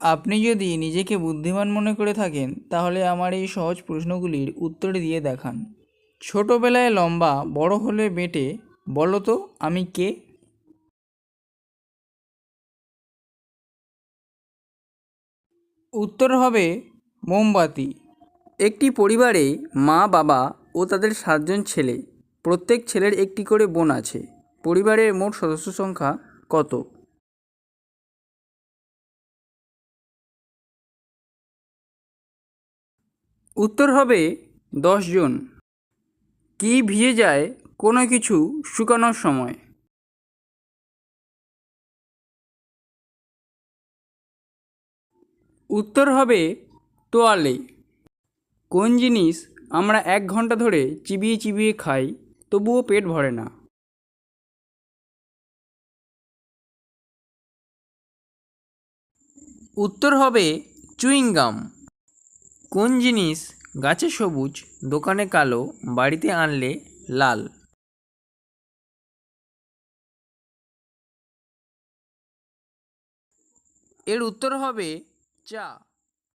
আপনি যদি নিজেকে বুদ্ধিমান মনে করে থাকেন তাহলে আমার এই সহজ প্রশ্নগুলির উত্তর দিয়ে দেখান। ছোটবেলায় লম্বা, বড় হলে বেঁটে, বলো তো আমি কে? উত্তর হবে মোমবাতি। একটি পরিবারে মা, বাবা ও তাদের 7জন ছেলে। প্রত্যেক ছেলের একটি করে বোন আছে। পরিবারের মোট সদস্য সংখ্যা কত? উত্তর হবে 10 জন। কি ভিজে যায় কোনো কিছু শুকানোর সময়? উত্তর হবে তোয়ালে। কোন জিনিস আমরা 1 ঘন্টা ধরে চিবিয়ে চিবিয়ে খাই তবুও পেট ভরে না? উত্তর হবে চুইংগাম। কোন জিনিস গাছে সবুজ, দোকানে কালো, বাড়িতে আনলে লাল? এর উত্তর হবে চা।